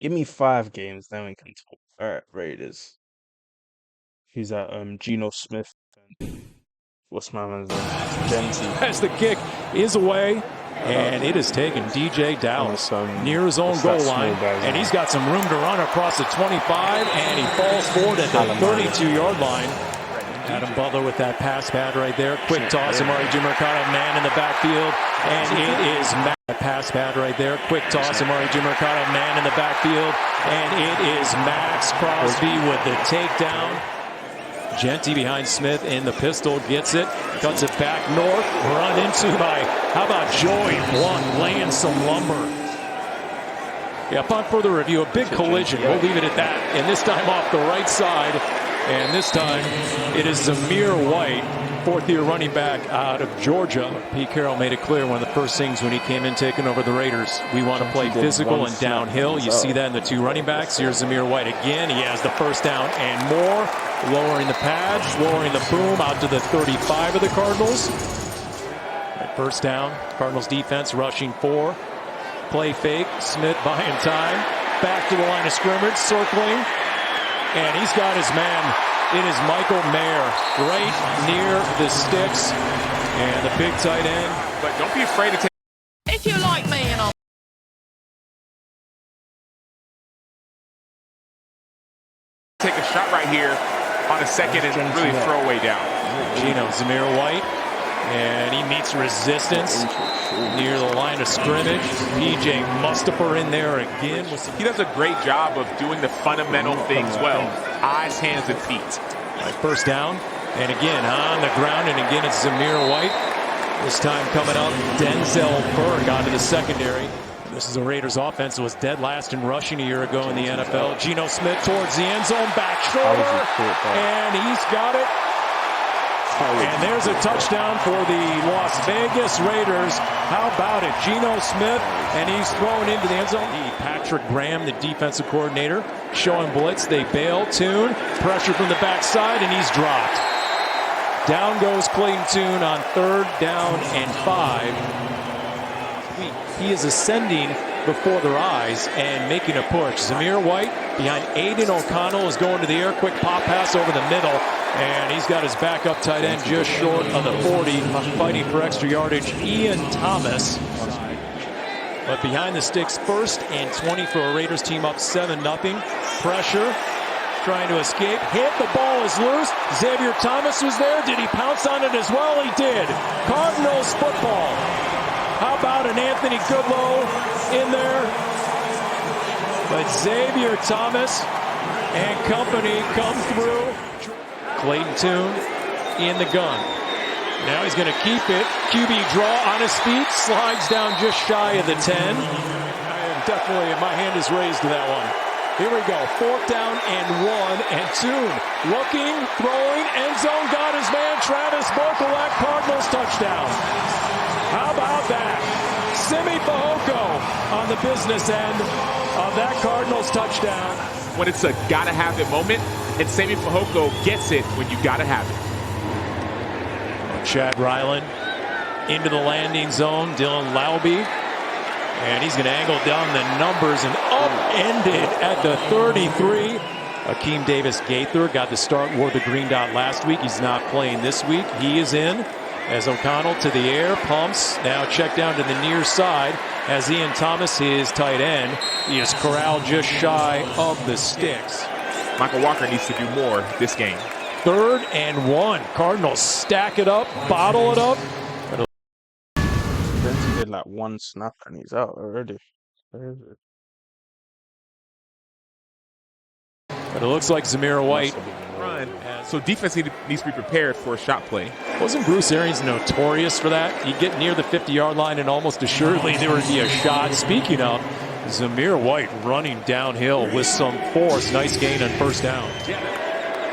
Give me 5 games, then we can talk. All right, Raiders. Who's that? Geno Smith. What's my man's name? JEANTY. As the kick is away, and it has taken DJ Dallas near his own goal line, and he's got some room to run across the 25, and he falls forward at the 32-yard line. Adam Butler with that pass pad right there. Quick toss, Amari Mercado, man in the backfield, and it is pass pad right there. Quick toss, Amari Mercado, man in the backfield, and it is Max Crosby with the takedown. JEANTY behind Smith in the pistol, gets it, cuts it back north, run into by, how about Joey Blunt laying some lumber. Yeah, upon further review, a big collision. We'll leave it at that. And this time off the right side. And this time it is Zamir White, fourth-year running back out of Georgia. Pete Carroll made it clear one of the first things when he came in taking over the Raiders. We want to play physical and downhill. You see that in the two running backs. Here's Zamir White again. He has the first down and more. Lowering the pads, lowering the boom out to the 35 of the Cardinals. First down, Cardinals defense rushing 4. Play fake, Smith buying time. Back to the line of scrimmage, circling. And he's got his man. It is Michael Mayer right near the sticks. And the big tight end. But don't be afraid to take. If you like me and I'll take a shot right here on a second and really throw away down. Geno, Zamir White. And he meets resistance near the line of scrimmage. PJ Mustapha in there again. He does a great job of doing the fundamental things well. Eyes, hands, and feet. Right, first down. And again, on the ground. And again, it's Zamir White. This time coming up, Denzel Burke out of the secondary. This is a Raiders offense that was dead last in rushing a year ago in the NFL. Geno Smith towards the end zone, back shoulder. And he's got it. And there's a touchdown for the Las Vegas Raiders. How about it? Geno Smith, and he's thrown into the end zone. Patrick Graham, the defensive coordinator, showing blitz. They bail. Tune, pressure from the backside, and he's dropped. Down goes Clayton Tune on 3rd down and 5. He is ascending before their eyes and making a push. Zamir White behind Aiden O'Connell is going to the air. Quick pop pass over the middle. And he's got his backup tight end just short of the 40, fighting for extra yardage, Ian Thomas. But behind the sticks, 1st and 20 for a Raiders team up 7-0. Pressure, trying to escape. Hit, the ball is loose. Xavier Thomas was there. Did he pounce on it as well? He did. Cardinals football. How about an Anthony Goodlow in there? But Xavier Thomas and company come through. Clayton Tune in the gun. Now he's going to keep it. QB draw on his feet. Slides down just shy of the 10. I am definitely, my hand is raised to that one. Here we go. 4th down and 1. And Tune looking, throwing, end zone. Got his man, Travis Vokolak. Cardinals touchdown. How about that? Simi Fehoko on the business end of that Cardinals touchdown. When it's a gotta-have-it moment, and Simi Fehoko gets it when you gotta have it. Chad Ryland into the landing zone. Dylan Laube. And he's going to angle down the numbers and upended at the 33. Akeem Davis-Gaither got the start, wore the green dot last week. He's not playing this week. He is in as O'Connell to the air, pumps. Now check down to the near side as Ian Thomas, his tight end. He is corralled just shy of the sticks. Michael Walker needs to do more this game. 3rd and 1. Cardinals stack it up, bottle it up. JEANTY did like 1 snap and he's out already. Where is it? But it looks like Zamir White. So defense needs to be prepared for a shot play. Wasn't Bruce Arians notorious for that? He'd get near the 50-yard line and almost assuredly there would be a shot. Speaking of, Zamir White running downhill with some force. Nice gain on 1st down.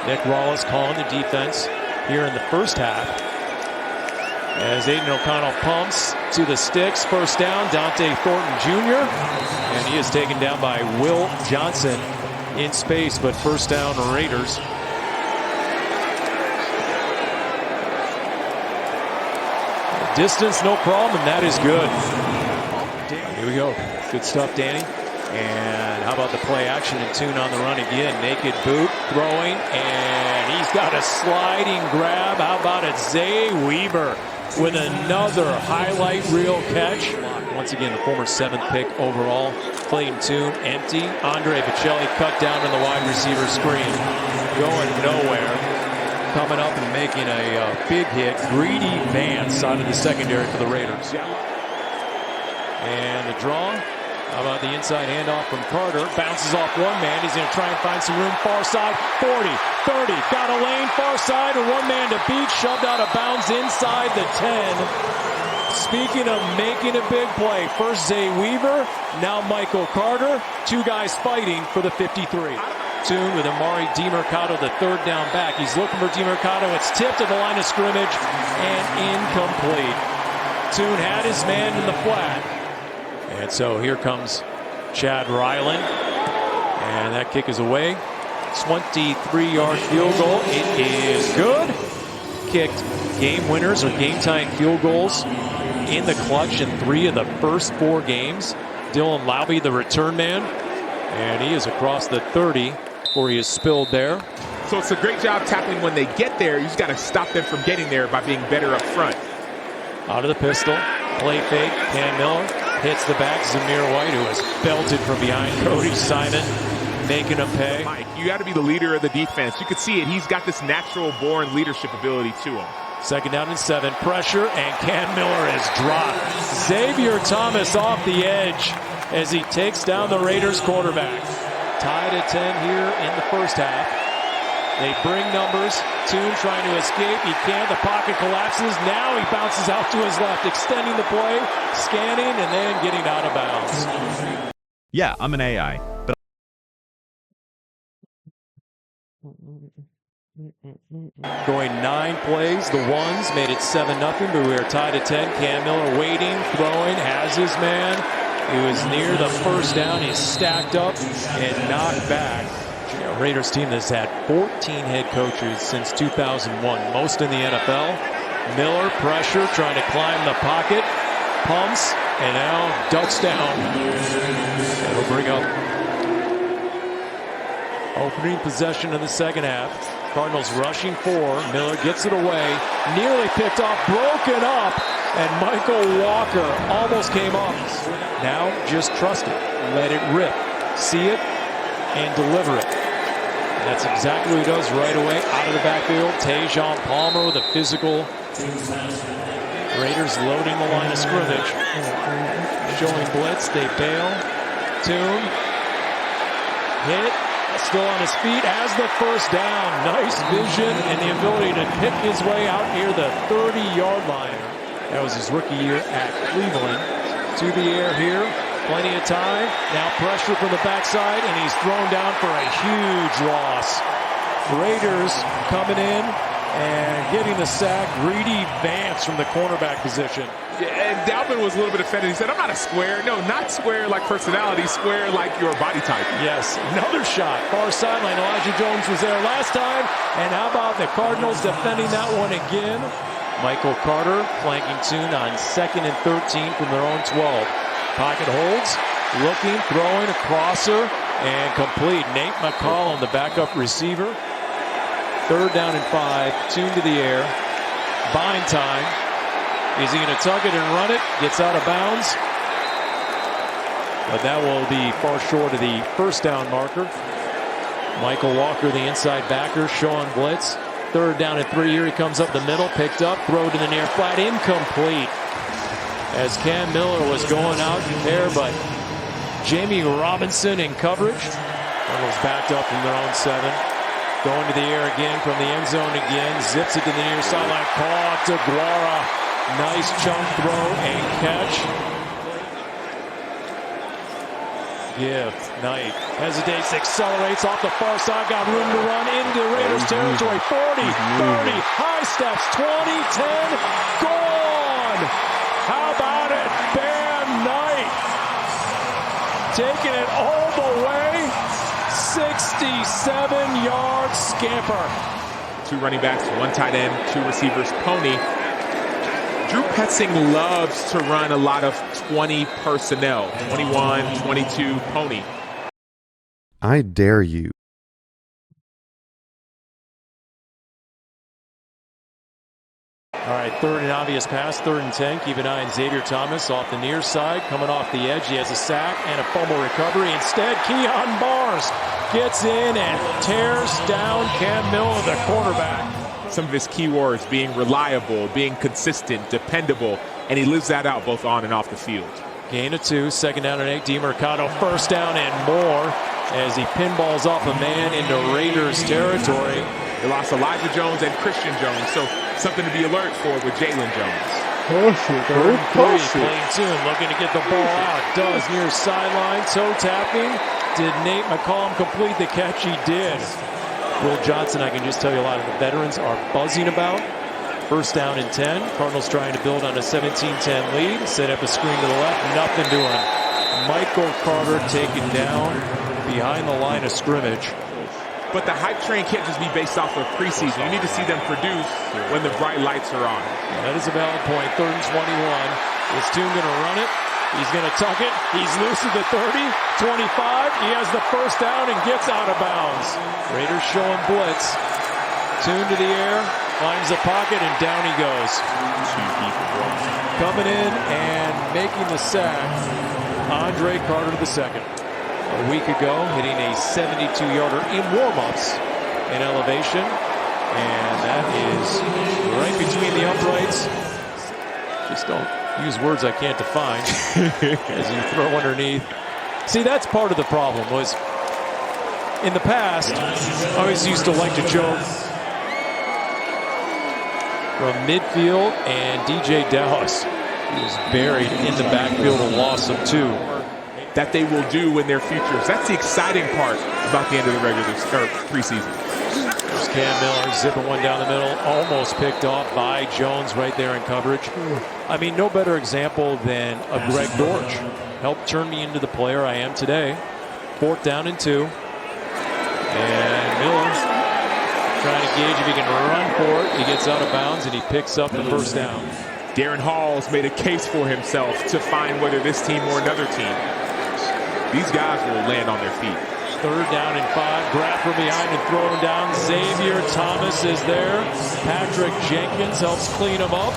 Nick Wallace calling the defense here in the first half. As Aiden O'Connell pumps to the sticks. 1st down, Dante Thornton Jr. And he is taken down by Will Johnson in space, but 1st down Raiders. Distance, no problem, and that is good. Here we go. Good stuff, Danny. And how about the play action and Tune on the run again. Naked boot, throwing, and he's got a sliding grab. How about it? Zay Weaver with another highlight reel catch. Once again, the former 7th pick overall. Clayton Tune empty. Andre Bocelli cut down in the wide receiver screen. Going nowhere. Coming up and making a big hit. Greedy Vance out of the secondary for the Raiders. And the draw. How about the inside handoff from Carter? Bounces off one man. He's going to try and find some room. Far side. 40, 30. Got a lane. Far side. And one man to beat. Shoved out of bounds inside the 10. Speaking of making a big play, first Zay Weaver, now Michael Carter. Two guys fighting for the 53. Tune with Amari DeMercado, the 3rd down back. He's looking for DeMercado. It's tipped at the line of scrimmage and incomplete. Tune had his man in the flat. And so here comes Chad Ryland. And that kick is away. 23-yard field goal. It is good. Kicked game winners or game-tying field goals in the clutch in 3 of the first 4 games. Dylan Laube, the return man. And he is across the 30 before he is spilled there. So it's a great job tackling when they get there. You just got to stop them from getting there by being better up front. Out of the pistol. Play fake. Cam Miller hits the back. Zamir White, who is belted from behind. Cody Simon making him pay. Mike, you got to be the leader of the defense. You can see it. He's got this natural born leadership ability to him. 2nd down and 7. Pressure, and Cam Miller is dropped. Xavier Thomas off the edge as he takes down the Raiders quarterback. Tied at 10 here in the first half. They bring numbers. Tune trying to escape. He can't. The pocket collapses. Now he bounces out to his left, extending the play, scanning, and then getting out of bounds. Yeah, I'm an AI. But Going 9 plays. The ones made it 7-0, but we are tied at 10. Cam Miller waiting, throwing, has his man. He was near the 1st down. He's stacked up and knocked back. Raiders team that's had 14 head coaches since 2001, most in the NFL. Miller pressure, trying to climb the pocket, pumps, and now ducks down. It'll bring up opening possession of the 2nd half. Cardinals rushing 4. Miller gets it away, nearly picked off, broken up, and Michael Walker almost came off. Now just trust it, let it rip, see it, and deliver it. That's exactly what he does right away. Out of the backfield, Tajon Palmer with a physical. Raiders loading the line of scrimmage. Showing blitz, they bail. Tune. Hit. Still on his feet, has the 1st down. Nice vision and the ability to pick his way out near the 30-yard line. That was his rookie year at Cleveland. To the air here. Plenty of time. Now pressure from the backside, and he's thrown down for a huge loss. Raiders coming in and getting the sack. Greedy Vance from the cornerback position. Yeah, and Dalvin was a little bit offended. He said, I'm not a square. No, not square like personality, square like your body type. Yes, another shot. Far sideline. Elijah Jones was there last time. And how about the Cardinals defending that one again? Michael Carter flanking Tune on 2nd and 13 from their own 12. Pocket holds, looking, throwing a crosser, and complete. Nate McCollum, the backup receiver. 3rd down and 5, Tune to the air. Bind time. Is he going to tuck it and run it? Gets out of bounds. But that will be far short of the 1st down marker. Michael Walker, the inside backer, showing blitz. 3rd down and 3 here. He comes up the middle, picked up, throw to the near flat, incomplete. As Cam Miller was going out there, but Jamie Robinson in coverage. Cardinals backed up from their own 7. Going to the air again from the end zone again. Zips it to the near sideline. Caught to Guara. Nice chunk throw and catch. Gift, Knight, hesitates, accelerates off the far side. Got room to run into Raiders territory. 40, 30, high steps, 20, 10, gone. How about it? Bam Knight. Taking it all the way. 67-yard scamper. 2 running backs, 1 tight end, 2 receivers. Pony Drew Petzing loves to run a lot of 20 personnel, 21, 22 pony. I dare you. All right, third and obvious pass, 3rd and 10. Keep an eye on Xavier Thomas off the near side. Coming off the edge, he has a sack and a fumble recovery. Instead, Keon Barnes gets in and tears down Cam Miller, the quarterback. Some of his key words being reliable, being consistent, dependable, and he lives that out both on and off the field. Gain of 2, 2nd down and 8. DeMercado, 1st down and more as he pinballs off a man into Raiders territory. They lost Elijah Jones and Christian Jones, so something to be alert for with Jalen Jones. Playing soon, looking to get the ball out. Does near sideline, toe tapping. Did Nate McCollum complete the catch? He did. Will Johnson, I can just tell you a lot of the veterans are buzzing about. 1st down and 10. Cardinals trying to build on a 17-10 lead. Set up a screen to the left. Nothing doing. Michael Carter taken down behind the line of scrimmage. But the hype train can't just be based off of preseason. You need to see them produce when the bright lights are on. That is a valid point. 3rd and 21. Is Toon going to run it? He's going to tuck it. He's loose at the 30, 25. He has the 1st down and gets out of bounds. Raiders showing blitz. Toon to the air, finds the pocket, and down he goes. Coming in and making the sack, Andre Carter II. A week ago, hitting a 72-yarder in warm-ups in elevation. And that is right between the uprights. Just don't use words I can't define as you throw underneath. See, that's part of the problem was in the past, I always used to like to joke from midfield and DJ Dallas. He was buried in the backfield and lost him too. That they will do in their futures. That's the exciting part about the end of the regular preseason. There's Cam Miller zipping one down the middle, almost picked off by Jones right there in coverage. I mean, no better example than a Greg Dortch. Helped turn me into the player I am today. 4th down and 2. And Miller trying to gauge if he can run for it. He gets out of bounds and he picks up the 1st down. Darren Hall's made a case for himself to find whether this team or another team. These guys will land on their feet. 3rd down and 5. Grabbed from behind and thrown down. Xavier Thomas is there. Patrick Jenkins helps clean him up.